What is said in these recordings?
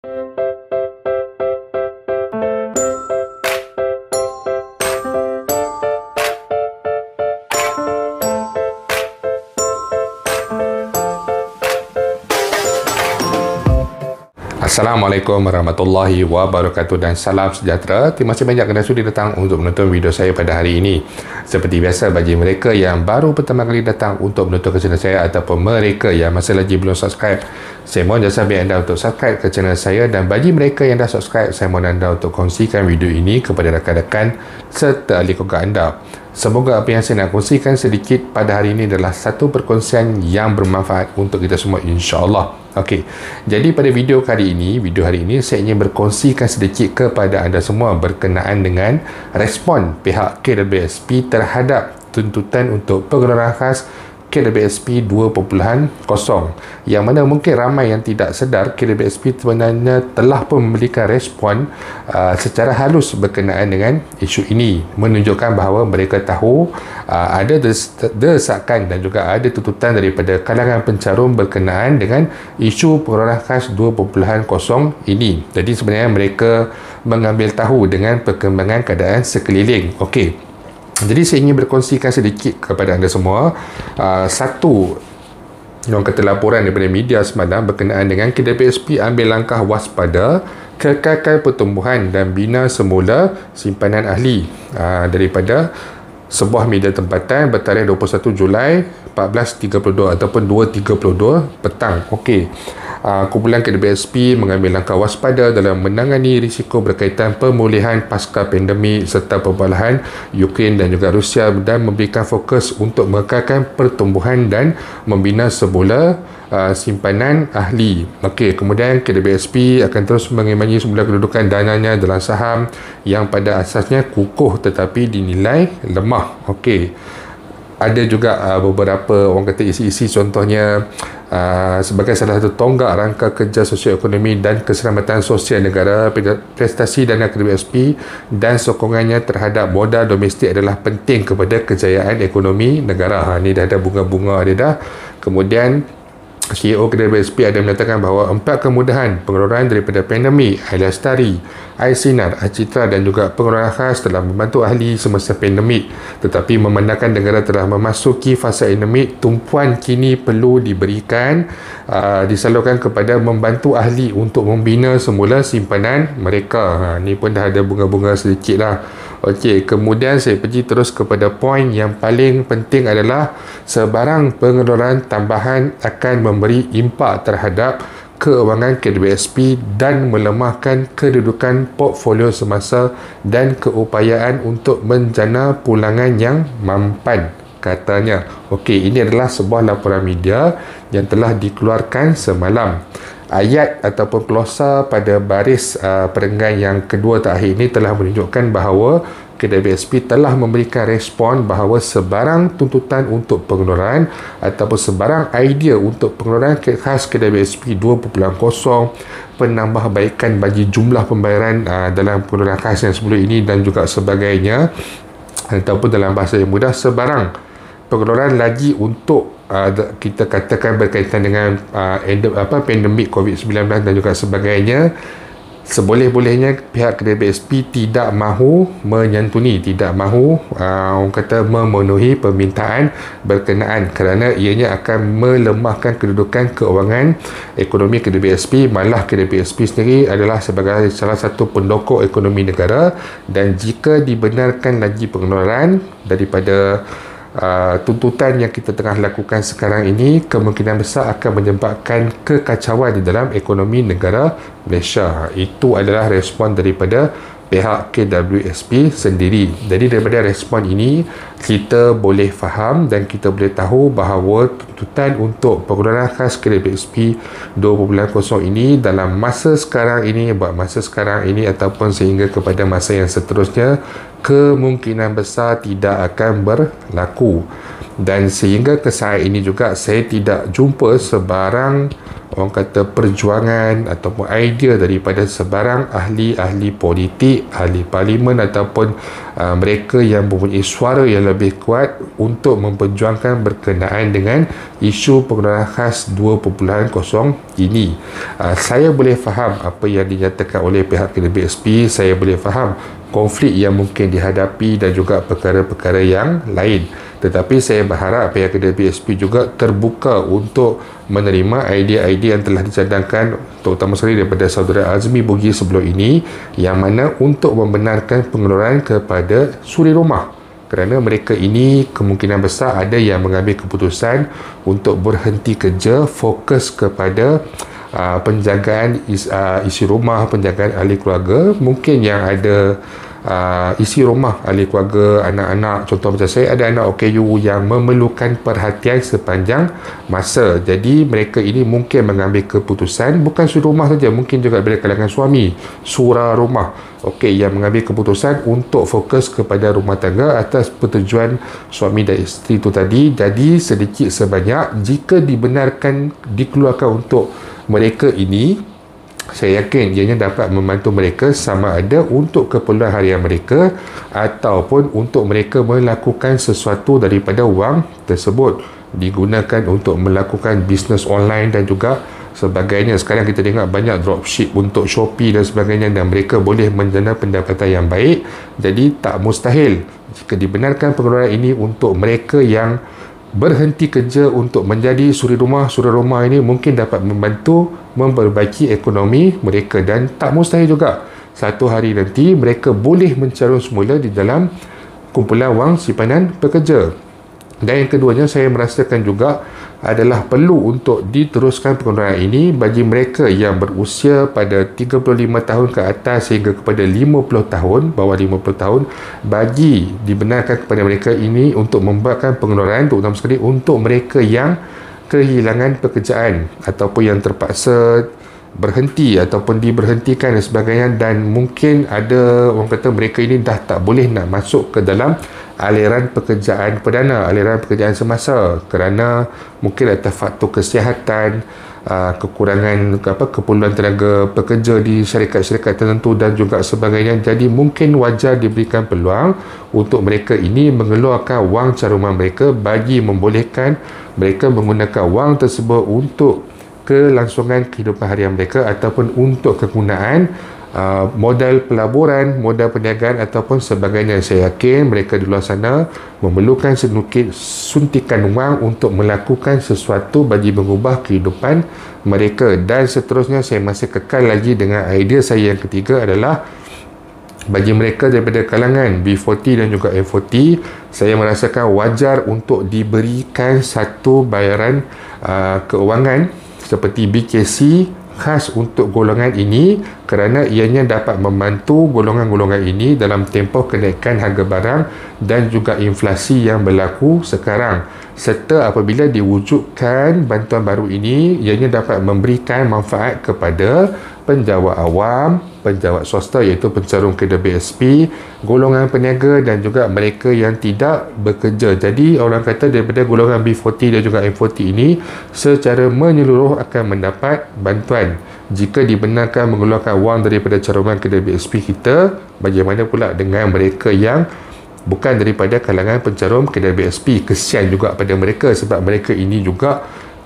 Assalamualaikum warahmatullahi wabarakatuh dan salam sejahtera. Terima kasih banyak kerana sudi datang untuk menonton video saya pada hari ini. Seperti biasa, bagi mereka yang baru pertama kali datang untuk menonton ke channel saya ataupun mereka yang masih lagi belum subscribe, saya mohon jasa biar anda untuk subscribe ke channel saya, dan bagi mereka yang dah subscribe, saya mohon anda untuk kongsikan video ini kepada rakan-rakan serta ahli keluarga anda. Semoga apa yang saya nak kongsikan sedikit pada hari ini adalah satu perkongsian yang bermanfaat untuk kita semua, insya-Allah. Okey. Jadi pada video hari ini saya ingin berkongsikan sedikit kepada anda semua berkenaan dengan respon pihak KWSP terhadap tuntutan untuk pengeluaran khas KWSP 2.0, yang mana mungkin ramai yang tidak sedar KWSP sebenarnya telah pun memberikan respon secara halus berkenaan dengan isu ini, menunjukkan bahawa mereka tahu ada desakan dan juga ada tuntutan daripada kalangan pencarum berkenaan dengan isu pengeluaran khas 2.0 ini. Jadi sebenarnya mereka mengambil tahu dengan perkembangan keadaan sekeliling. Okey. Jadi saya ingin berkongsikan sedikit kepada anda semua satu orang kata laporan daripada media semalam berkenaan dengan KWSP ambil langkah waspada kekalkan pertumbuhan dan bina semula simpanan ahli daripada sebuah media tempatan bertarikh 21 Julai 14.32 ataupun 2.32 petang. Okey. Kumpulan KWSP mengambil langkah waspada dalam menangani risiko berkaitan pemulihan pasca pandemik serta perbalahan Ukraine dan juga Rusia, dan memberikan fokus untuk mengekalkan pertumbuhan dan membina semula simpanan ahli. Okey, kemudian KWSP akan terus mengimani semula kedudukan dananya dalam saham yang pada asasnya kukuh tetapi dinilai lemah. Okey. Ada juga beberapa orang kata isi-isi, contohnya sebagai salah satu tonggak rangka kerja sosioekonomi dan keselamatan sosial negara, prestasi dana KWSP dan sokongannya terhadap modal domestik adalah penting kepada kejayaan ekonomi negara. Ini dah ada bunga-bunga dia dah. Kemudian CEO KWSP ada menyatakan bahawa 4 kemudahan pengeluaran daripada pandemik, Air Lestari, Air Sinar, Air Citra dan juga pengeluaran khas telah membantu ahli semasa pandemik. Tetapi memandangkan negara telah memasuki fasa endemik, tumpuan kini perlu diberikan disalurkan kepada membantu ahli untuk membina semula simpanan mereka. Ni pun dah ada bunga-bunga sedikit lah. Okey, kemudian saya pergi terus kepada poin yang paling penting adalah sebarang pengeluaran tambahan akan memberi impak terhadap keuangan KWSP dan melemahkan kedudukan portfolio semasa dan keupayaan untuk menjana pulangan yang mampan, katanya. Okey, ini adalah sebuah laporan media yang telah dikeluarkan semalam. Ayat ataupun glosa pada baris perenggan yang kedua terakhir ini telah menunjukkan bahawa KWSP telah memberikan respon bahawa sebarang tuntutan untuk pengeluaran ataupun sebarang idea untuk pengeluaran khas KWSP 2.0, penambahbaikan bagi jumlah pembayaran dalam pengeluaran khas yang sebelum ini dan juga sebagainya, ataupun dalam bahasa yang mudah, sebarang pengeluaran lagi untuk kita katakan berkaitan dengan pandemik COVID-19 dan juga sebagainya, seboleh-bolehnya pihak KWSP tidak mahu menyantuni, tidak mahu orang kata memenuhi permintaan berkenaan, kerana ianya akan melemahkan kedudukan keuangan ekonomi KWSP. Malah KWSP sendiri adalah sebagai salah satu pendokong ekonomi negara, dan jika dibenarkan lagi pengeluaran daripada tuntutan yang kita tengah lakukan sekarang ini, kemungkinan besar akan menyebabkan kekacauan di dalam ekonomi negara Malaysia. Itu adalah respon daripada pihak KWSP sendiri. Jadi daripada respon ini kita boleh faham dan kita boleh tahu bahawa tuntutan untuk pengeluaran khas KWSP 2.0 ini dalam masa sekarang ini, buat masa sekarang ini ataupun sehingga kepada masa yang seterusnya, kemungkinan besar tidak akan berlaku. Dan sehingga ke saat ini juga saya tidak jumpa sebarang orang kata perjuangan ataupun idea daripada sebarang ahli-ahli politik, ahli parlimen ataupun mereka yang mempunyai suara yang lebih kuat untuk memperjuangkan berkenaan dengan isu pengeluaran khas 2.0 ini. Saya boleh faham apa yang dinyatakan oleh pihak KDBSP, saya boleh faham konflik yang mungkin dihadapi dan juga perkara-perkara yang lain. Tetapi saya berharap pihak KDBSP juga terbuka untuk menerima idea-idea yang telah dicadangkan terutama sekali daripada saudara Azmi Bugis sebelum ini, yang mana untuk membenarkan pengeluaran kepada suri rumah, kerana mereka ini kemungkinan besar ada yang mengambil keputusan untuk berhenti kerja, fokus kepada penjagaan isi rumah, penjagaan ahli keluarga. Mungkin yang ada isi rumah ahli keluarga, anak-anak, contoh macam saya ada anak OKU yang memerlukan perhatian sepanjang masa. Jadi mereka ini mungkin mengambil keputusan, bukan suri rumah saja, mungkin juga dari kalangan suami, sura rumah, yang mengambil keputusan untuk fokus kepada rumah tangga atas pertujuan suami dan isteri itu tadi. Jadi sedikit sebanyak jika dibenarkan dikeluarkan untuk mereka ini, saya yakin ianya dapat membantu mereka sama ada untuk keperluan harian mereka ataupun untuk mereka melakukan sesuatu daripada wang tersebut digunakan untuk melakukan bisnes online dan juga sebagainya. Sekarang kita tengok banyak dropship untuk Shopee dan sebagainya, dan mereka boleh menjana pendapatan yang baik. Jadi tak mustahil jika dibenarkan pengeluaran ini untuk mereka yang berhenti kerja untuk menjadi suri rumah. Suri rumah ini mungkin dapat membantu memperbaiki ekonomi mereka, dan tak mustahil juga satu hari nanti mereka boleh mencarun semula di dalam kumpulan wang simpanan pekerja. Dan yang keduanya, saya merasakan juga adalah perlu untuk diteruskan pengeluaran ini bagi mereka yang berusia pada 35 tahun ke atas sehingga kepada 50 tahun, bawah 50 tahun, bagi dibenarkan kepada mereka ini untuk membuatkan pengeluaran terutama sekali untuk mereka yang kehilangan pekerjaan ataupun yang terpaksa berhenti ataupun diberhentikan dan sebagainya, dan mungkin ada orang kata mereka ini dah tak boleh nak masuk ke dalam aliran pekerjaan perdana, aliran pekerjaan semasa, kerana mungkin ada faktor kesihatan, kekurangan keperluan tenaga pekerja di syarikat-syarikat tertentu dan juga sebagainya. Jadi mungkin wajar diberikan peluang untuk mereka ini mengeluarkan wang caruman mereka bagi membolehkan mereka menggunakan wang tersebut untuk kelangsungan kehidupan harian mereka ataupun untuk kegunaan modal pelaburan, modal perniagaan ataupun sebagainya. Saya yakin mereka di luar sana memerlukan sedikit suntikan wang untuk melakukan sesuatu bagi mengubah kehidupan mereka. Dan seterusnya, saya masih kekal lagi dengan idea saya yang ketiga adalah bagi mereka daripada kalangan B40 dan juga M40, saya merasakan wajar untuk diberikan satu bayaran keuangan seperti BKC khas untuk golongan ini, kerana ianya dapat membantu golongan-golongan ini dalam tempoh kenaikan harga barang dan juga inflasi yang berlaku sekarang. Serta apabila diwujudkan bantuan baru ini, ianya dapat memberikan manfaat kepada penjawat awam, penjawat swasta iaitu pencarum KDBSP, golongan peniaga dan juga mereka yang tidak bekerja. Jadi orang kata daripada golongan B40 dan juga M40 ini secara menyeluruh akan mendapat bantuan. Jika dibenarkan mengeluarkan wang daripada caruman KDBSP kita, bagaimana pula dengan mereka yang bukan daripada kalangan pencarum KDBSP? Kesian juga pada mereka sebab mereka ini juga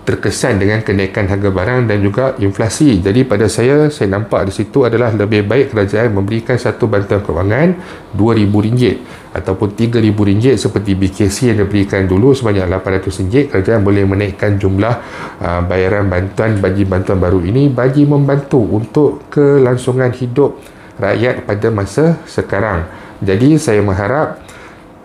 terkesan dengan kenaikan harga barang dan juga inflasi. Jadi pada saya nampak di situ adalah lebih baik kerajaan memberikan satu bantuan kewangan RM2,000 ataupun RM3,000 seperti BKC yang diberikan dulu sebanyak RM800. Kerajaan boleh menaikkan jumlah bayaran bantuan bagi bantuan baru ini bagi membantu untuk kelangsungan hidup rakyat pada masa sekarang. Jadi saya mengharap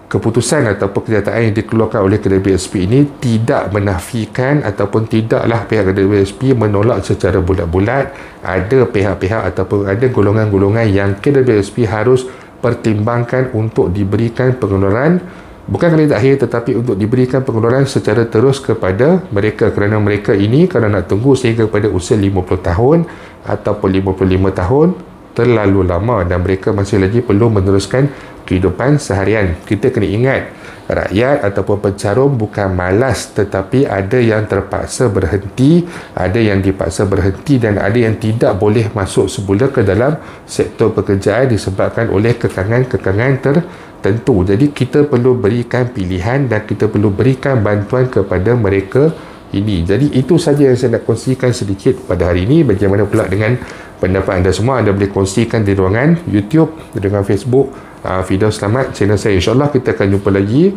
keputusan ataupun kenyataan yang dikeluarkan oleh KDBSP ini tidak menafikan ataupun tidaklah pihak KDBSP menolak secara bulat-bulat. Ada pihak-pihak ataupun ada golongan-golongan yang KDBSP harus pertimbangkan untuk diberikan pengeluaran, bukan kali terakhir tetapi untuk diberikan pengeluaran secara terus kepada mereka, kerana mereka ini kalau nak tunggu sehingga pada usia 50 tahun ataupun 55 tahun terlalu lama dan mereka masih lagi perlu meneruskan kehidupan seharian. Kita kena ingat rakyat ataupun pencarum bukan malas, tetapi ada yang terpaksa berhenti, ada yang dipaksa berhenti, dan ada yang tidak boleh masuk semula ke dalam sektor pekerjaan disebabkan oleh kekangan-kekangan tertentu. Jadi kita perlu berikan pilihan dan kita perlu berikan bantuan kepada mereka ini. Jadi itu saja yang saya nak kongsikan sedikit pada hari ini. Bagaimana pula dengan pendapat anda semua? Anda boleh kongsikan di ruangan YouTube, dengan Facebook, Firdaus Selamat, channel saya. InsyaAllah kita akan jumpa lagi.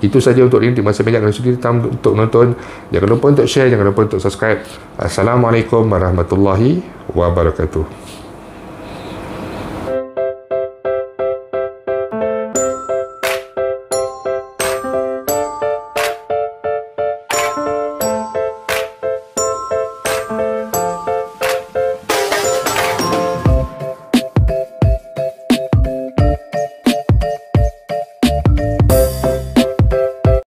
Itu saja untuk hari ini. Terima kasih banyak kerana sudi datang untuk menonton. Jangan lupa untuk share, jangan lupa untuk subscribe. Assalamualaikum warahmatullahi wabarakatuh.